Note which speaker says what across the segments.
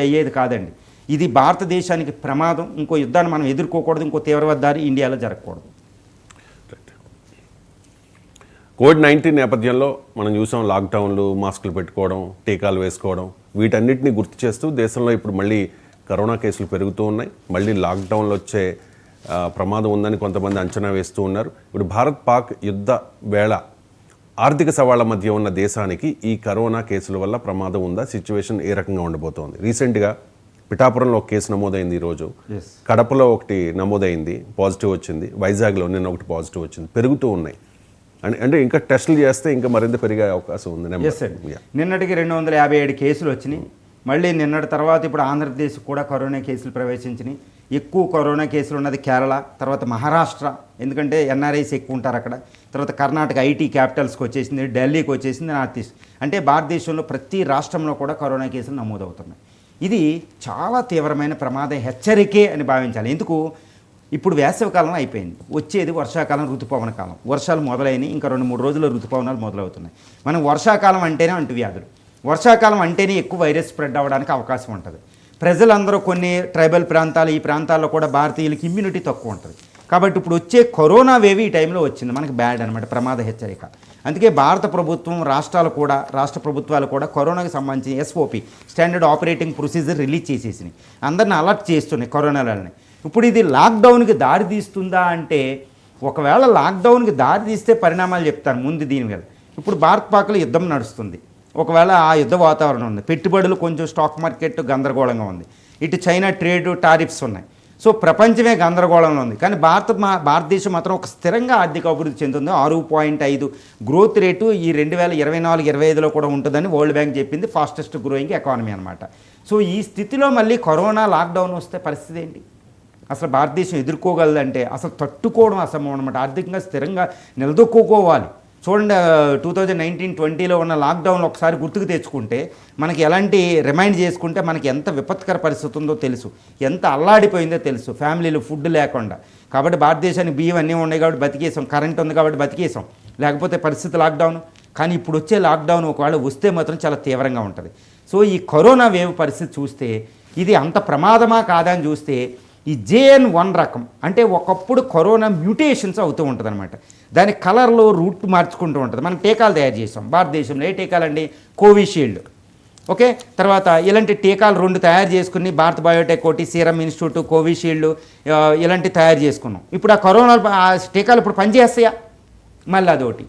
Speaker 1: అయ్యేది కాదండి. ఇది భారతదేశానికి ప్రమాదం. ఇంకో యుద్ధాన్ని మనం ఎదుర్కోకూడదు, ఇంకో తీవ్రవాద దారి ఇండియాలో జరగకూడదు.
Speaker 2: కోవిడ్-19 నేపథ్యంలో మనం చూసాం లాక్డౌన్లు, మాస్కులు పెట్టుకోవడం, టీకాలు వేసుకోవడం, వీటన్నిటిని గుర్తు చేస్తూ దేశంలో ఇప్పుడు మళ్ళీ కరోనా కేసులు పెరుగుతూ ఉన్నాయి. మళ్ళీ లాక్డౌన్లు వచ్చే ప్రమాదం ఉందని కొంతమంది అంచనా వేస్తూ ఉన్నారు. ఇప్పుడు భారత్ పాక్ యుద్ధ వేళ ఆర్థిక సవాళ్ల మధ్య ఉన్న దేశానికి ఈ కరోనా కేసుల వల్ల ప్రమాదం ఉందా? సిచ్యువేషన్ ఏ రకంగా ఉండబోతోంది? రీసెంట్గా పిఠాపురంలో ఒక కేసు నమోదైంది, ఈరోజు కడపలో ఒకటి నమోదైంది, పాజిటివ్ వచ్చింది, వైజాగ్లో నిన్న ఒకటి పాజిటివ్ వచ్చింది. పెరుగుతూ ఉన్నాయి. అంటే ఇంకా టెస్టులు చేస్తే ఇంకా మరింత పెరిగే అవకాశం ఉంది.
Speaker 1: నిన్నటికి 257 కేసులు వచ్చినాయి. మళ్ళీ నిన్నటి తర్వాత ఇప్పుడు ఆంధ్రప్రదేశ్ కూడా కరోనా కేసులు ప్రవేశించినాయి. ఎక్కువ కరోనా కేసులు ఉన్నది కేరళ, తర్వాత మహారాష్ట్ర, ఎందుకంటే ఎన్ఆర్ఐస్ ఎక్కువ ఉంటారు అక్కడ. తర్వాత కర్ణాటక ఐటీ క్యాపిటల్స్కి వచ్చేసింది, ఢిల్లీకి వచ్చేసింది, నార్త్ ఈస్ట్. అంటే భారతదేశంలో ప్రతి రాష్ట్రంలో కూడా కరోనా కేసులు నమోదవుతున్నాయి. ఇది చాలా తీవ్రమైన ప్రమాద హెచ్చరికే అని భావించాలి. ఎందుకు? ఇప్పుడు వేసవికాలం అయిపోయింది, వచ్చేది వర్షాకాలం, ఋతుపవన కాలం. వర్షాలు మొదలైనవి, ఇంకా 2-3 రోజుల్లో ఋతుపవనాలు మొదలవుతున్నాయి. మనం వర్షాకాలం అంటేనే అంటువ్యాధులు, వర్షాకాలం అంటేనే ఎక్కువ వైరస్ స్ప్రెడ్ అవ్వడానికి అవకాశం ఉంటుంది. ప్రజలందరూ కొన్ని ట్రైబల్ ప్రాంతాలు, ఈ ప్రాంతాల్లో కూడా భారతీయులకి ఇమ్యూనిటీ తక్కువ ఉంటుంది. కాబట్టి ఇప్పుడు వచ్చే కరోనా వేవ్ ఈ టైంలో వచ్చింది, మనకి బ్యాడ్ అనమాట, ప్రమాద హెచ్చరిక. అందుకే భారత ప్రభుత్వం, రాష్ట్ర ప్రభుత్వాలు కూడా కరోనాకి సంబంధించి SOP, standard operating procedure release చేసేసినాయి. అందరిని అలర్ట్ చేస్తున్నాయి కరోనాలని. ఇప్పుడు ఇది లాక్డౌన్కి దారి తీస్తుందా అంటే, ఒకవేళ లాక్డౌన్కి దారి తీస్తే పరిణామాలు చెప్తాను ముందు దీని మీద. ఇప్పుడు భారత్ పాక్లో యుద్ధం నడుస్తుంది. ఒకవేళ ఆ యుద్ధ వాతావరణం ఉంది, పెట్టుబడులు కొంచెం, స్టాక్ మార్కెట్ గందరగోళంగా ఉంది, ఇటు చైనా ట్రేడ్ టారిఫ్స్ ఉన్నాయి. సో ప్రపంచమే గందరగోళంలో ఉంది. కానీ భారతదేశం మాత్రం ఒక స్థిరంగా ఆర్థిక అభివృద్ధి చెందుతుంది. 6.5 గ్రోత్ రేటు ఈ 2024-25లో కూడా ఉంటుందని వరల్డ్ బ్యాంక్ చెప్పింది. ఫాస్టెస్ట్ గ్రోయింగ్ ఎకానమీ అనమాట. సో ఈ స్థితిలో మళ్ళీ కరోనా లాక్డౌన్ వస్తే పరిస్థితి ఏంటి? అసలు భారతదేశం ఎదుర్కోగలదంటే అసలు తట్టుకోవడం అసంభవం అనమాట. ఆర్థికంగా స్థిరంగా నిలదొక్కుకోవాలి. చూడండి, 2019-20లో ఉన్న లాక్డౌన్లో ఒకసారి గుర్తుకు తెచ్చుకుంటే, మనకి ఎలాంటి రిమైండ్ చేసుకుంటే మనకి ఎంత విపత్కర పరిస్థితి ఉందో తెలుసు, ఎంత అల్లాడిపోయిందో తెలుసు, ఫ్యామిలీలు ఫుడ్ లేకుండా. కాబట్టి భారతదేశానికి బియ్యం అన్నీ ఉన్నాయి కాబట్టి బతికేసాం, కరెంట్ ఉంది కాబట్టి బతికేసాం, లేకపోతే పరిస్థితి లాక్డౌన్. కానీ ఇప్పుడు వచ్చే లాక్డౌన్ ఒకవేళ వస్తే మాత్రం చాలా తీవ్రంగా ఉంటుంది. సో ఈ కరోనా వేవ్ పరిస్థితి చూస్తే ఇది అంత ప్రమాదమా కాదా అని చూస్తే, ఈ JN.1 రకం అంటే ఒకప్పుడు కరోనా మ్యూటేషన్స్ అవుతూ ఉంటుంది అనమాట. దాని కలర్లో రూట్ మార్చుకుంటూ ఉంటుంది. మనం టీకాలు తయారు చేసాం భారతదేశంలో. ఏ టీకాలండి? కోవిషీల్డ్. ఓకే, తర్వాత ఇలాంటి టీకాలు 2 తయారు చేసుకుని, భారత్ బయోటెక్ ఒకటి, సీరం ఇన్స్టిట్యూట్, కోవిషీల్డ్, ఇలాంటి తయారు చేసుకున్నాం. ఇప్పుడు ఆ కరోనా టీకాలు ఇప్పుడు పనిచేస్తాయా? మళ్ళీ అదొకటి.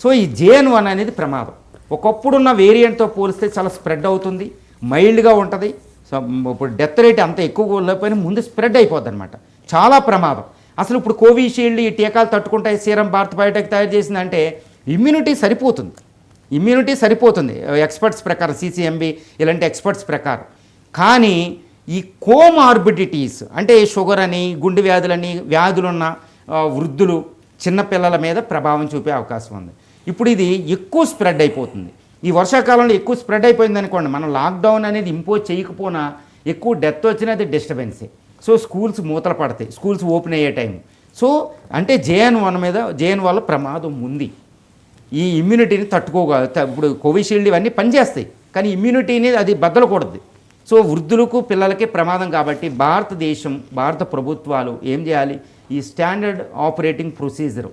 Speaker 1: సో ఈ JN.1 అనేది ప్రమాదం. ఒకప్పుడున్న వేరియంట్తో పోలిస్తే చాలా స్ప్రెడ్ అవుతుంది, మైల్డ్గా ఉంటుంది. సో ఇప్పుడు డెత్ రేట్ అంత ఎక్కువ లేకపోయినా ముందు స్ప్రెడ్ అయిపోద్ది అనమాట, చాలా ప్రమాదం. అసలు ఇప్పుడు కోవిషీల్డ్ ఈ టీకాలు తట్టుకుంటాయి, సీరం భారత్ బయోటెక్ తయారు చేసిందంటే ఇమ్యూనిటీ సరిపోతుంది ఎక్స్పర్ట్స్ ప్రకారం, CCMB ఇలాంటి ఎక్స్పర్ట్స్ ప్రకారం. కానీ ఈ కోమార్బిడిటీస్ అంటే షుగర్ అని, గుండె వ్యాధులని, వ్యాధులున్న వృద్ధులు, చిన్నపిల్లల మీద ప్రభావం చూపే అవకాశం ఉంది. ఇప్పుడు ఇది ఎక్కువ స్ప్రెడ్ అయిపోతుంది. ఈ వర్షాకాలంలో ఎక్కువ స్ప్రెడ్ అయిపోయింది అనుకోండి, మనం లాక్డౌన్ అనేది ఇంపోజ్ చేయకపోయినా ఎక్కువ డెత్ వచ్చినది డిస్టర్బెన్సే. సో స్కూల్స్ మూతలు పడతాయి, స్కూల్స్ ఓపెన్ అయ్యే టైం. సో అంటే JN వల్ల ప్రమాదం ఉంది. ఈ ఇమ్యూనిటీని తట్టుకోగల. ఇప్పుడు కోవిషీల్డ్ ఇవన్నీ పనిచేస్తాయి, కానీ ఇమ్యూనిటీని అది బద్దలకూడదు. సో వృద్ధులకు, పిల్లలకి ప్రమాదం. కాబట్టి భారత ప్రభుత్వాలు ఏం చేయాలి? ఈ స్టాండర్డ్ ఆపరేటింగ్ ప్రొసీజర్,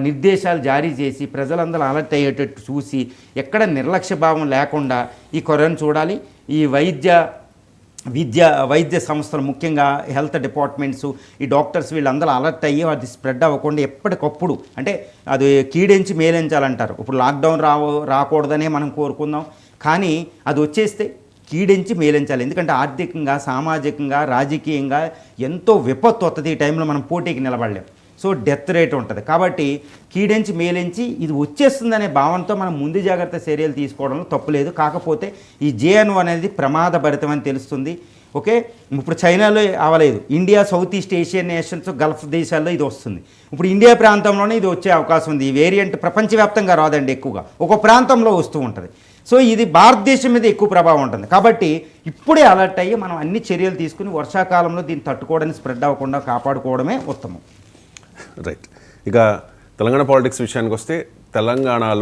Speaker 1: నిర్దేశాలు జారీ చేసి ప్రజలందరూ అలర్ట్ అయ్యేటట్టు చూసి, ఎక్కడ నిర్లక్ష్య భావం లేకుండా ఈ కరోనా చూడాలి. ఈ వైద్య సంస్థలు, ముఖ్యంగా హెల్త్ డిపార్ట్మెంట్స్, ఈ డాక్టర్స్ వీళ్ళందరూ అలర్ట్ అయ్యి అది స్ప్రెడ్ అవ్వకుండా ఎప్పటికప్పుడు, అంటే అది కీడించి మేలించాలంటారు. ఇప్పుడు లాక్డౌన్ రాకూడదనే మనం కోరుకుందాం, కానీ అది వచ్చేస్తే కీడించి మేలించాలి. ఎందుకంటే ఆర్థికంగా, సామాజికంగా, రాజకీయంగా ఎంతో విపత్తు వస్తుంది. ఈ టైంలో మనం పోటీకి నిలబడలేం. సో డెత్ రేట్ ఉంటుంది. కాబట్టి కీడించి మేలించి ఇది వచ్చేస్తుందనే భావనతో మనం ముందు జాగ్రత్త చర్యలు తీసుకోవడంలో తప్పులేదు. కాకపోతే ఈ JN.1 అనేది ప్రమాదభరితం అని తెలుస్తుంది. ఓకే, ఇప్పుడు చైనాలో అవ్వలేదు, India, south east Asian nations, Gulf దేశాల్లో ఇది వస్తుంది. ఇప్పుడు ఇండియా ప్రాంతంలోనే ఇది వచ్చే అవకాశం ఉంది. ఈ వేరియంట్ ప్రపంచవ్యాప్తంగా రాదండి, ఎక్కువగా ఒక ప్రాంతంలో వస్తూ ఉంటుంది. సో ఇది భారతదేశం మీద ఎక్కువ ప్రభావం ఉంటుంది. కాబట్టి ఇప్పుడే అలర్ట్ అయ్యి మనం అన్ని చర్యలు తీసుకుని వర్షాకాలంలో దీన్ని తట్టుకోవడానికి, స్ప్రెడ్ అవ్వకుండా కాపాడుకోవడమే ఉత్తమం.
Speaker 2: రైట్. ఇక తెలంగాణ పాలిటిక్స్ విషయానికి వస్తే, తెలంగాణలో